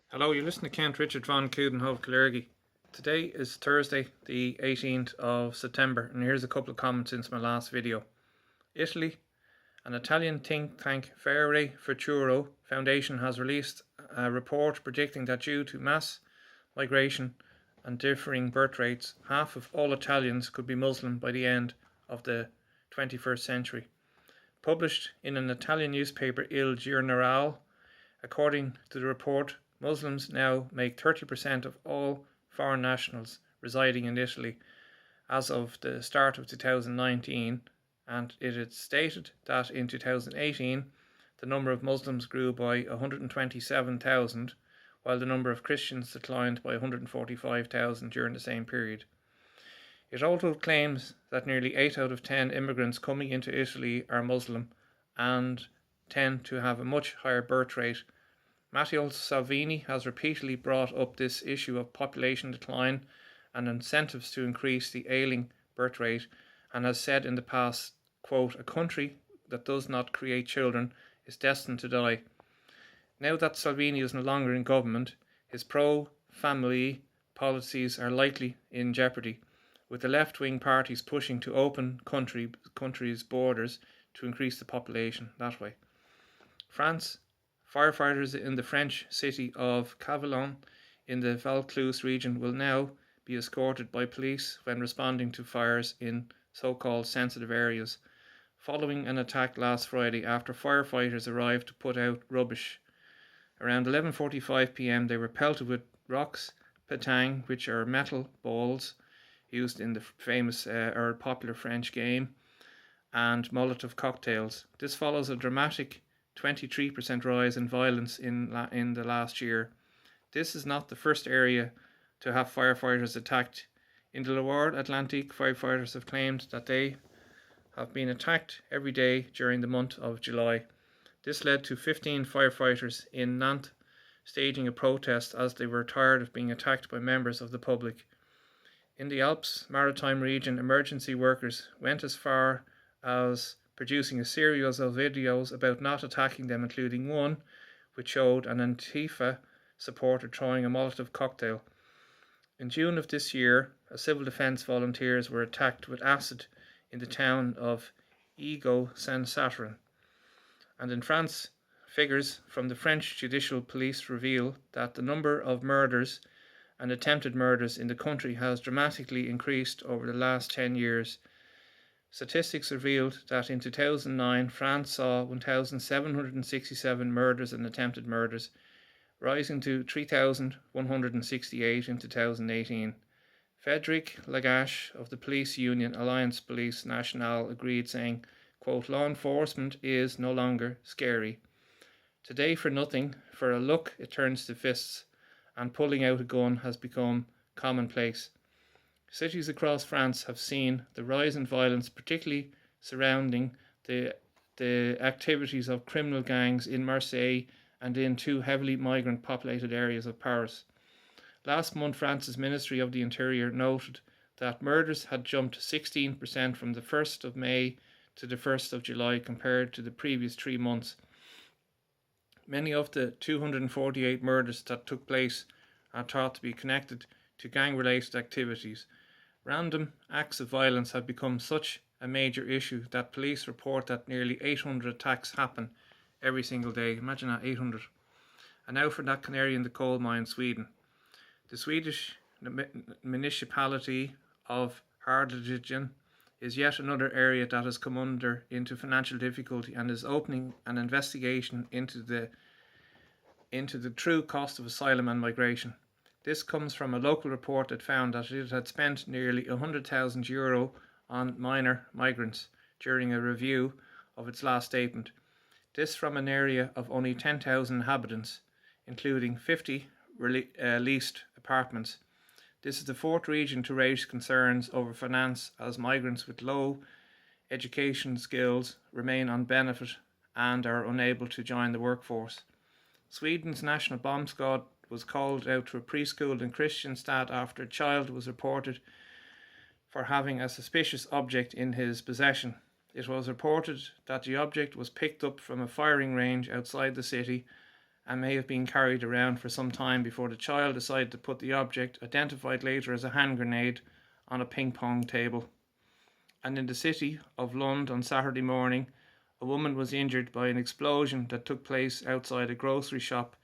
Hello, you're listening to Count Richard von Coudenhove Kalergi. Today is Thursday, the 18th of September, and here's a couple of comments since my last video. Italy, an Italian think tank Ferre Futuro Foundation has released a report predicting that due to mass migration and differing birth rates, half of all Italians could be Muslim by the end of the 21st century. Published in an Italian newspaper Il Giornale, according to the report, Muslims now make 30% of all foreign nationals residing in Italy as of the start of 2019, and it is stated that in 2018 the number of Muslims grew by 127,000, while the number of Christians declined by 145,000 during the same period. It also claims that nearly 8 out of 10 immigrants coming into Italy are Muslim and tend to have a much higher birth rate. Matteo Salvini has repeatedly brought up this issue of population decline and incentives to increase the ailing birth rate, and has said in the past, quote, "A country that does not create children is destined to die." Now that Salvini is no longer in government, his pro-family policies are likely in jeopardy, with the left-wing parties pushing to open countries' borders to increase the population that way. France. Firefighters in the French city of Cavaillon in the Vaucluse region will now be escorted by police when responding to fires in so-called sensitive areas, following an attack last Friday after firefighters arrived to put out rubbish. Around 11:45 p.m. they were pelted with rocks, pétanque, which are metal balls used in the famous or popular French game, and Molotov cocktails. This follows a dramatic 23% rise in violence in the last year. This is not the first area to have firefighters attacked. In the Loire-Atlantique, firefighters have claimed that they have been attacked every day during the month of July. This led to 15 firefighters in Nantes staging a protest as they were tired of being attacked by members of the public. In the Alps Maritime region, emergency workers went as far as producing a series of videos about not attacking them, including one which showed an Antifa supporter throwing a Molotov cocktail. In June of this year, civil defence volunteers were attacked with acid in the town of Aigues-Saint-Catherine. And in France, figures from the French judicial police reveal that the number of murders and attempted murders in the country has dramatically increased over the last 10 years. Statistics revealed that in 2009, France saw 1,767 murders and attempted murders, rising to 3,168 in 2018. Frédéric Lagache of the police union Alliance Police Nationale agreed, saying, quote, "Law enforcement is no longer scary. Today, for nothing, for a look it turns to fists, and pulling out a gun has become commonplace." Cities across France have seen the rise in violence, particularly surrounding the activities of criminal gangs in Marseille and in two heavily migrant-populated areas of Paris. Last month, France's Ministry of the Interior noted that murders had jumped 16% from the 1st of May to the 1st of July compared to the previous 3 months. Many of the 248 murders that took place are thought to be connected to gang-related activities. Random acts of violence have become such a major issue that police report that nearly 800 attacks happen every single day. Imagine that, 800. And now for that canary in the coal mine, Sweden. The Swedish municipality of Oughterard is yet another area that has come into financial difficulty and is opening an investigation into the true cost of asylum and migration. This comes from a local report that found that it had spent nearly €100,000 on minor migrants during a review of its last statement. This from an area of only 10,000 inhabitants, including 50 leased apartments. This is the fourth region to raise concerns over finance, as migrants with low education skills remain on benefit and are unable to join the workforce. Sweden's National Bomb Squad was called out to a preschool in Kristianstad after a child was reported for having a suspicious object in his possession. It was reported that the object was picked up from a firing range outside the city and may have been carried around for some time before the child decided to put the object, identified later as a hand grenade, on a ping pong table. And in the city of Lund on Saturday morning, a woman was injured by an explosion that took place outside a grocery shop.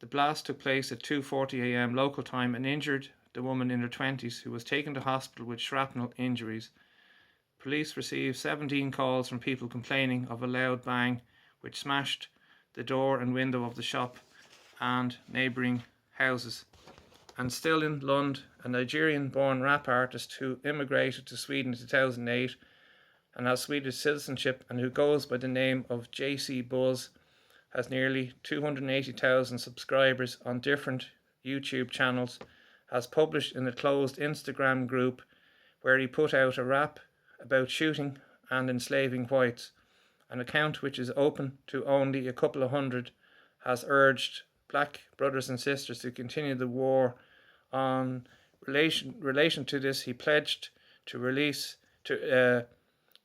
The blast took place at 2:40 a.m. local time and injured the woman in her 20s, who was taken to hospital with shrapnel injuries. Police received 17 calls from people complaining of a loud bang which smashed the door and window of the shop and neighbouring houses. And still in Lund, a Nigerian-born rap artist who immigrated to Sweden in 2008 and has Swedish citizenship and who goes by the name of JC Buzz has nearly 280,000 subscribers on different YouTube channels, has published in a closed Instagram group where he put out a rap about shooting and enslaving whites. An account which is open to only a couple of hundred has urged black brothers and sisters to continue the war. On relation to this, he pledged to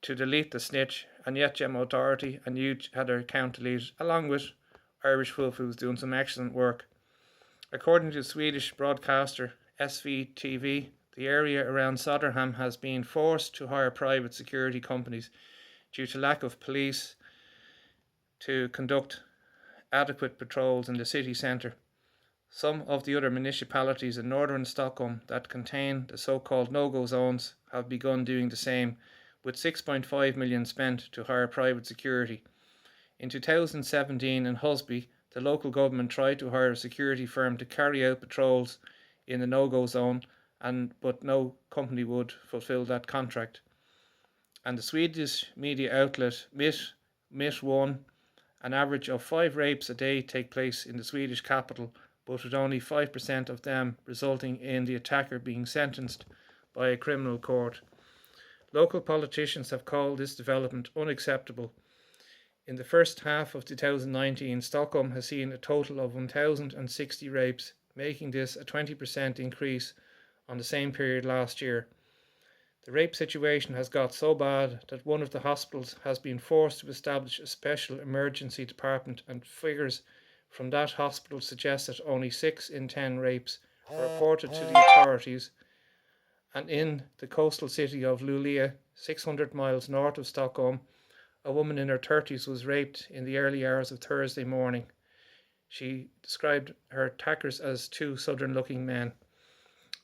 delete the snitch, and yet Gem Authority and you had their account deleted, along with Irish Wolf, who's doing some excellent work. According to the Swedish broadcaster SVTV, the area around Söderhamn has been forced to hire private security companies due to lack of police to conduct adequate patrols in the city centre. Some of the other municipalities in northern Stockholm that contain the so-called no-go zones have begun doing the same, with 6.5 million spent to hire private security. In 2017 in Husby, the local government tried to hire a security firm to carry out patrols in the no-go zone, but no company would fulfill that contract. And the Swedish media outlet Mitt1, an average of 5 rapes a day take place in the Swedish capital, but with only 5% of them resulting in the attacker being sentenced by a criminal court. Local politicians have called this development unacceptable. In the first half of 2019, Stockholm has seen a total of 1,060 rapes, making this a 20% increase on the same period last year. The rape situation has got so bad that one of the hospitals has been forced to establish a special emergency department, and figures from that hospital suggest that only 6 in 10 rapes are reported to the authorities. And in the coastal city of Luleå, 600 miles north of Stockholm, a woman in her 30s was raped in the early hours of Thursday morning. She described her attackers as 2 southern-looking men.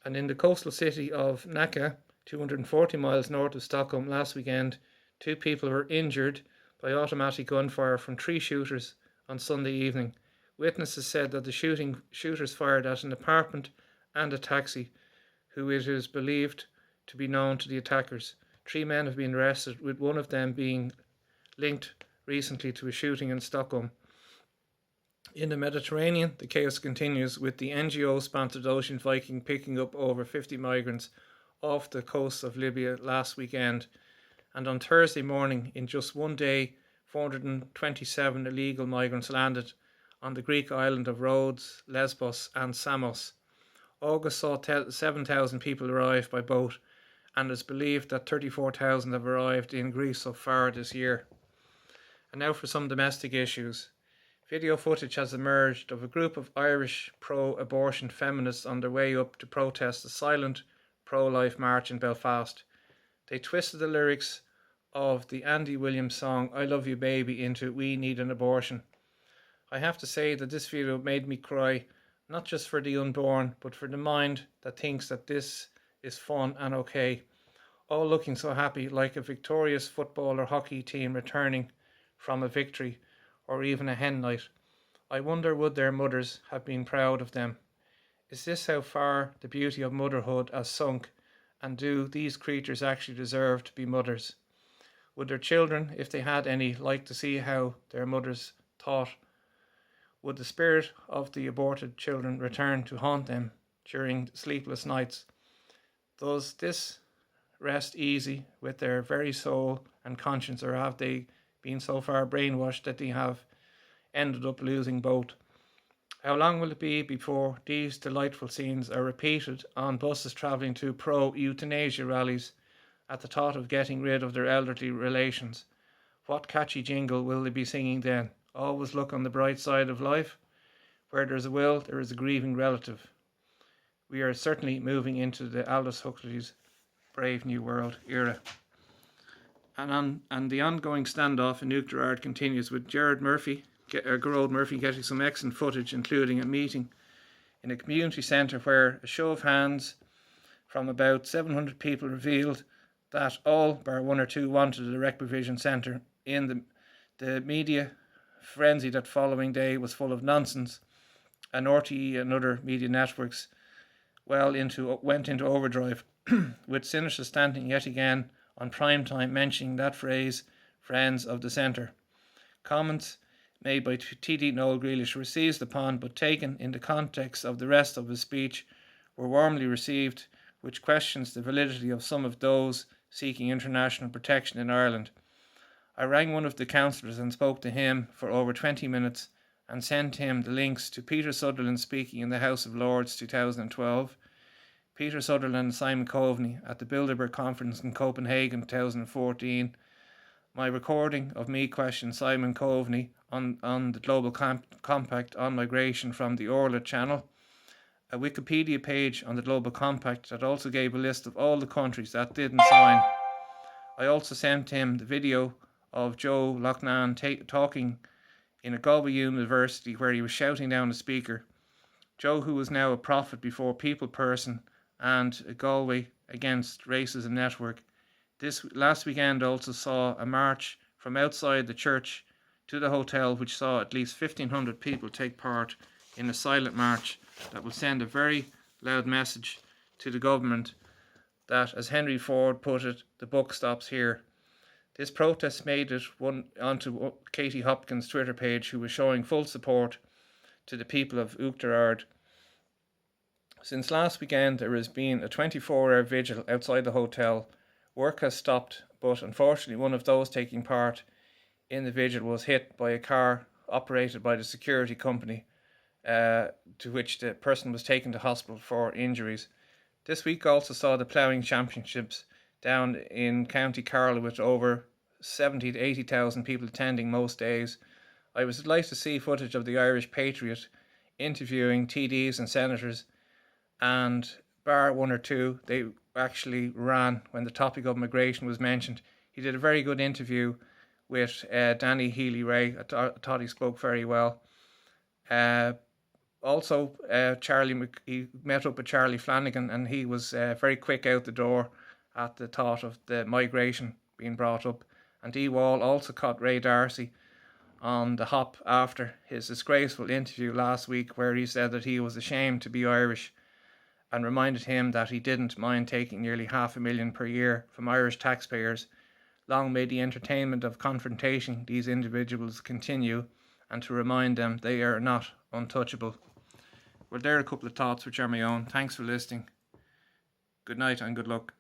And in the coastal city of Nacka, 240 miles north of Stockholm, last weekend, 2 people were injured by automatic gunfire from 3 shooters on Sunday evening. Witnesses said that the shooters fired at an apartment and a taxi, who it is believed to be known to the attackers. 3 men have been arrested, with one of them being linked recently to a shooting in Stockholm. In the Mediterranean, the chaos continues, with the NGO-sponsored Ocean Viking picking up over 50 migrants off the coast of Libya last weekend. And on Thursday morning, in just one day, 427 illegal migrants landed on the Greek island of Rhodes, Lesbos and Samos. August saw 7,000 people arrive by boat, and it's believed that 34,000 have arrived in Greece so far this year. And now for some domestic issues. Video footage has emerged of a group of Irish pro-abortion feminists on their way up to protest the silent pro-life march in Belfast. They twisted the lyrics of the Andy Williams song I Love You Baby into We Need an Abortion. I have to say that this video made me cry, not just for the unborn, but for the mind that thinks that this is fun and okay. All looking so happy, like a victorious football or hockey team returning from a victory, or even a hen night. I wonder, would their mothers have been proud of them? Is this how far the beauty of motherhood has sunk, and do these creatures actually deserve to be mothers? Would their children, if they had any, like to see how their mothers thought? Would the spirit of the aborted children return to haunt them during sleepless nights? Does this rest easy with their very soul and conscience, or have they been so far brainwashed that they have ended up losing both? How long will it be before these delightful scenes are repeated on buses travelling to pro-euthanasia rallies at the thought of getting rid of their elderly relations? What catchy jingle will they be singing then? Always look on the bright side of life? Where there is a will, there is a grieving relative. We are certainly moving into the Aldous Huxley's Brave New World era. And the ongoing standoff in Oughterard continues, with Gerard Murphy, Gerard Murphy, getting some excellent footage, including a meeting in a community centre where a show of hands from about 700 people revealed that all bar one or two wanted a direct provision centre. In the media frenzy that following day was full of nonsense, and RTE and other media networks went into overdrive, with Sinister standing yet again on prime time mentioning that phrase, friends of the centre. Comments made by TD Noel Grealish were seized upon, but taken in the context of the rest of his speech were warmly received, which questions the validity of some of those seeking international protection in Ireland. I rang one of the councillors and spoke to him for over 20 minutes and sent him the links to Peter Sutherland speaking in the House of Lords 2012, Peter Sutherland and Simon Coveney at the Bilderberg Conference in Copenhagen 2014, my recording of me questioning Simon Coveney on the Global Compact on Migration from the Orla channel, a Wikipedia page on the Global Compact that also gave a list of all the countries that didn't sign. I also sent him the video of Joe Loughnane talking in a Galway University where he was shouting down the speaker. Joe, who is now a prophet before people person and a Galway Against Racism Network, this last weekend also saw a march from outside the church to the hotel, which saw at least 1,500 people take part in a silent march that will send a very loud message to the government that, as Henry Ford put it, the buck stops here. This protest made it onto Katie Hopkins' Twitter page, who was showing full support to the people of Oughterard. Since last weekend, there has been a 24-hour vigil outside the hotel. Work has stopped, but unfortunately one of those taking part in the vigil was hit by a car operated by the security company, to which the person was taken to hospital for injuries. This week also saw the Plowing Championships down in County Carlow, with over 70 to 80,000 people attending most days. I was delighted to see footage of the Irish Patriot interviewing TDs and senators, and bar one or two, they actually ran when the topic of migration was mentioned. He did a very good interview with Danny Healy-Rae. I thought he spoke very well. Also, he met up with Charlie Flanagan, and he was very quick out the door at the thought of the migration being brought up. And D. Wall also caught Ray Darcy on the hop after his disgraceful interview last week, where he said that he was ashamed to be Irish, and reminded him that he didn't mind taking nearly $500,000 per year from Irish taxpayers. Long may the entertainment of confrontation these individuals continue, and to remind them they are not untouchable. Well, there are a couple of thoughts which are my own. Thanks for listening. Good night and good luck.